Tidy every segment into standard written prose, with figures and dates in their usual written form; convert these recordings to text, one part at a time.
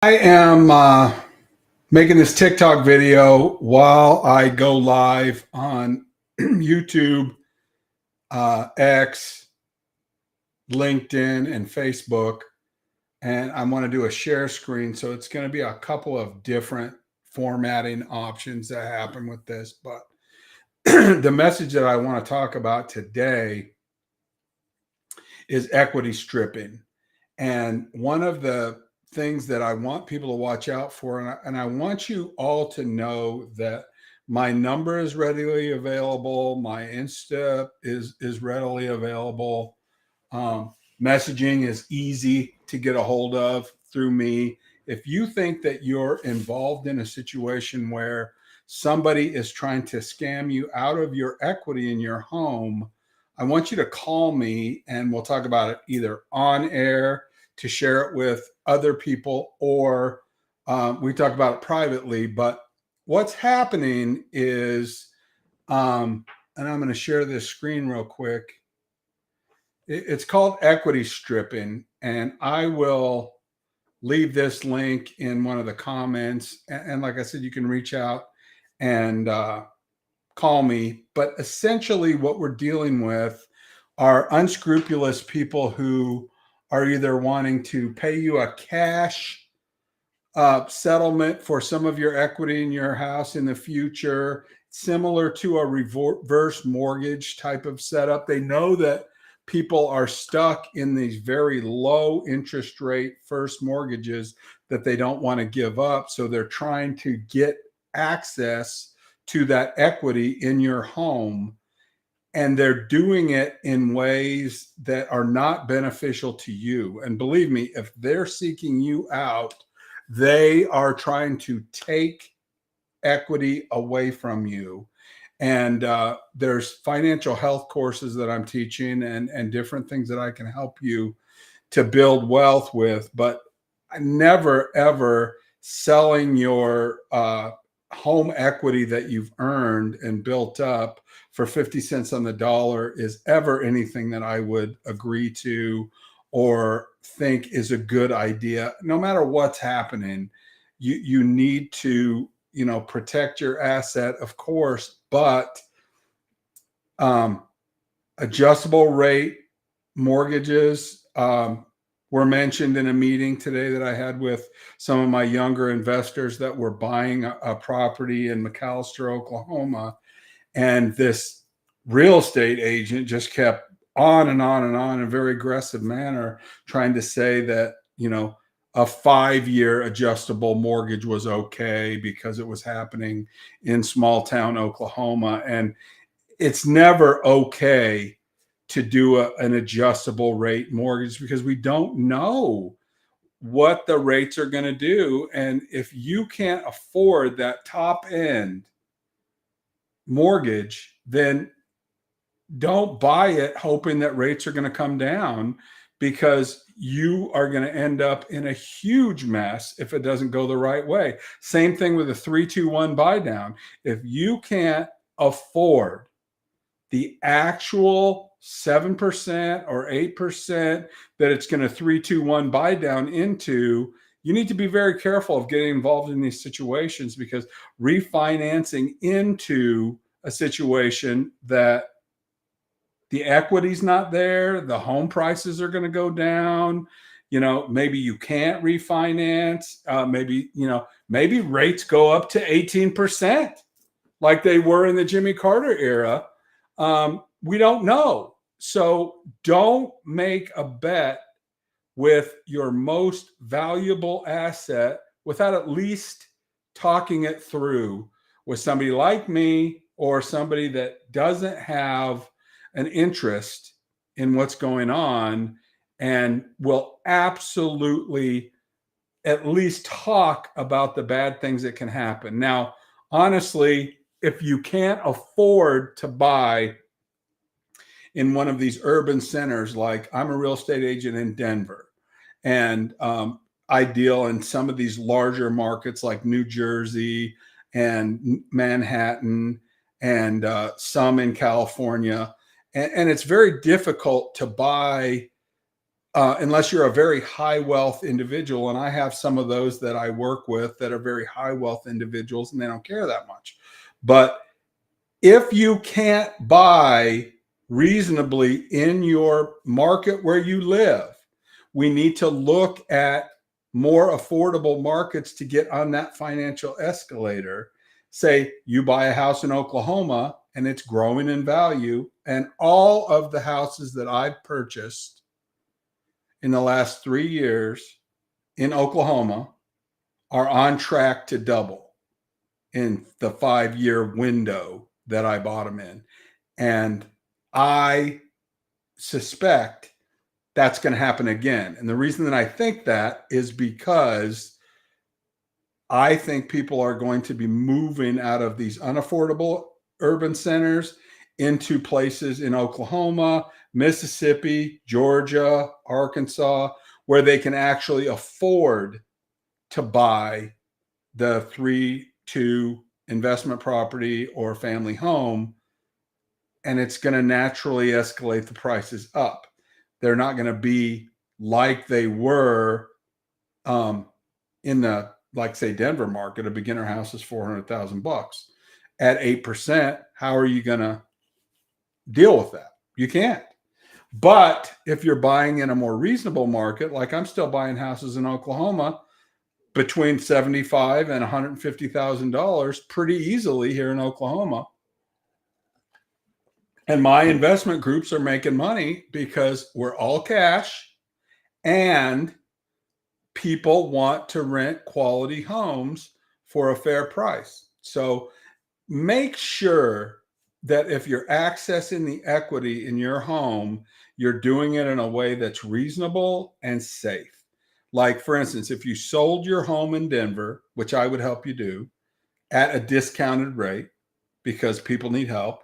I am making this TikTok video while I go live on YouTube, X, LinkedIn, and Facebook. And I want to do a share screen. So it's going to be a couple of different formatting options that happen with this. But the message that I want to talk about today is equity stripping. And one of the things that I want people to watch out for, and I want you all to know that my number is readily available. My Insta is readily available. Messaging is easy to get a hold of through me. If you think that you're involved in a situation where somebody is trying to scam you out of your equity in your home, I want you to call me and we'll talk about it either on air to share it with other people, or we talk about it privately. But what's happening is, and I'm going to share this screen real quick. It's called equity stripping, and I will leave this link in one of the comments. And like I said, you can reach out and call me. But essentially, what we're dealing with are unscrupulous people who are either wanting to pay you a cash settlement for some of your equity in your house in the future, similar to a reverse mortgage type of setup. They know that people are stuck in these very low interest rate first mortgages that they don't want to give up. So they're trying to get access to that equity in your home. And they're doing it in ways that are not beneficial to you. And believe me, if they're seeking you out, they are trying to take equity away from you. And there's financial health courses that I'm teaching and different things that I can help you to build wealth with. But never, ever selling your home equity that you've earned and built up for 50 cents on the dollar is ever anything that I would agree to or think is a good idea. No matter what's happening, you need to protect your asset, of course, but adjustable rate mortgages were mentioned in a meeting today that I had with some of my younger investors that were buying a property in McAlester, Oklahoma. And this real estate agent just kept on and on and on in a very aggressive manner, trying to say that, a 5-year adjustable mortgage was okay because it was happening in small town Oklahoma. And it's never okay to do an adjustable rate mortgage because we don't know what the rates are going to do. And if you can't afford that top end mortgage, then don't buy it hoping that rates are going to come down, because you are going to end up in a huge mess if it doesn't go the right way. Same thing with a 3-2-1 buy down. If you can't afford the actual 7% or 8% that it's going to 3-2-1 buy down into, you need to be very careful of getting involved in these situations, because refinancing into a situation that the equity's not there, the home prices are going to go down. Maybe you can't refinance. Maybe rates go up to 18% like they were in the Jimmy Carter era. We don't know. So don't make a bet with your most valuable asset without at least talking it through with somebody like me or somebody that doesn't have an interest in what's going on and will absolutely at least talk about the bad things that can happen. Now, honestly, if you can't afford to buy in one of these urban centers, like I'm a real estate agent in Denver, and I deal in some of these larger markets like New Jersey and Manhattan and some in California. And it's very difficult to buy unless you're a very high wealth individual. And I have some of those that I work with that are very high wealth individuals and they don't care that much. But if you can't buy reasonably in your market where you live, we need to look at more affordable markets to get on that financial escalator. Say you buy a house in Oklahoma and it's growing in value, and all of the houses that I've purchased in the last 3 years in Oklahoma are on track to double in the 5-year window that I bought them in. And I suspect that's going to happen again. And the reason that I think that is because I think people are going to be moving out of these unaffordable urban centers into places in Oklahoma, Mississippi, Georgia, Arkansas, where they can actually afford to buy the 3-2 investment property or family home. And it's going to naturally escalate the prices up. They're not going to be like they were in the, like, say, Denver market. A beginner house is $400,000 at 8%. How are you going to deal with that? You can't. But if you're buying in a more reasonable market, like I'm still buying houses in Oklahoma between $75,000 and $150,000 pretty easily here in Oklahoma. And my investment groups are making money because we're all cash and people want to rent quality homes for a fair price. So make sure that if you're accessing the equity in your home, you're doing it in a way that's reasonable and safe. Like, for instance, if you sold your home in Denver, which I would help you do, at a discounted rate because people need help,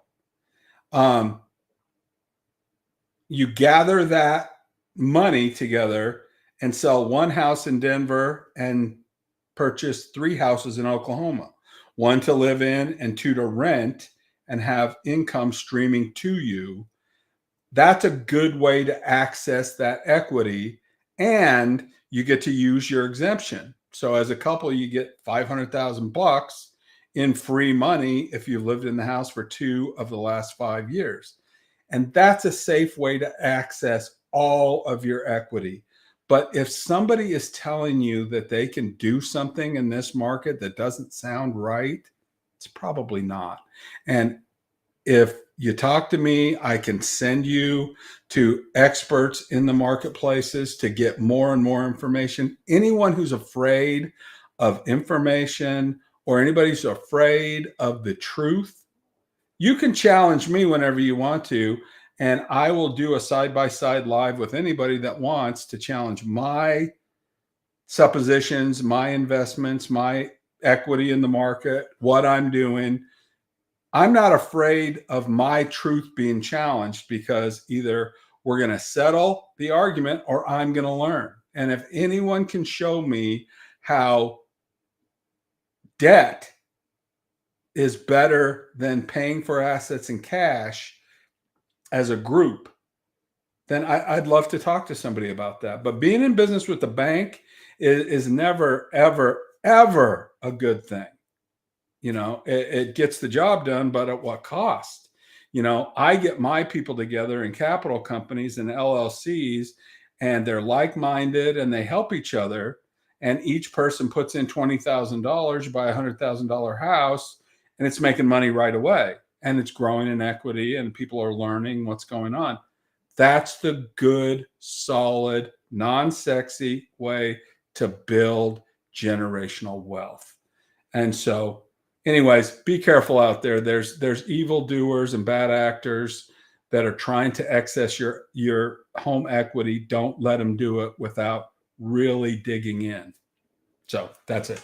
you gather that money together and sell one house in Denver and purchase 3 houses in Oklahoma, 1 to live in and 2 to rent, and have income streaming to you. That's a good way to access that equity, and you get to use your exemption. So as a couple, you get $500,000 in free money if you've lived in the house for 2 of the last 5 years. And that's a safe way to access all of your equity. But if somebody is telling you that they can do something in this market that doesn't sound right, it's probably not. And if you talk to me, I can send you to experts in the marketplaces to get more and more information. Anyone who's afraid of information or anybody who's afraid of the truth, you can challenge me whenever you want to, and I will do a side-by-side live with anybody that wants to challenge my suppositions, my investments, my equity in the market, what I'm doing. I'm not afraid of my truth being challenged because either we're going to settle the argument or I'm going to learn. And if anyone can show me how debt is better than paying for assets in cash as a group, then I'd love to talk to somebody about that. But being in business with the bank is never, ever, ever a good thing. You know, it gets the job done, but at what cost? You know, I get my people together in capital companies and LLCs, and they're like-minded and they help each other. And each person puts in $20,000, buy $100,000 house, and it's making money right away. And it's growing in equity and people are learning what's going on. That's the good, solid, non-sexy way to build generational wealth. And so, anyways, be careful out there. There's evildoers and bad actors that are trying to access your home equity. Don't let them do it without really digging in. So that's it.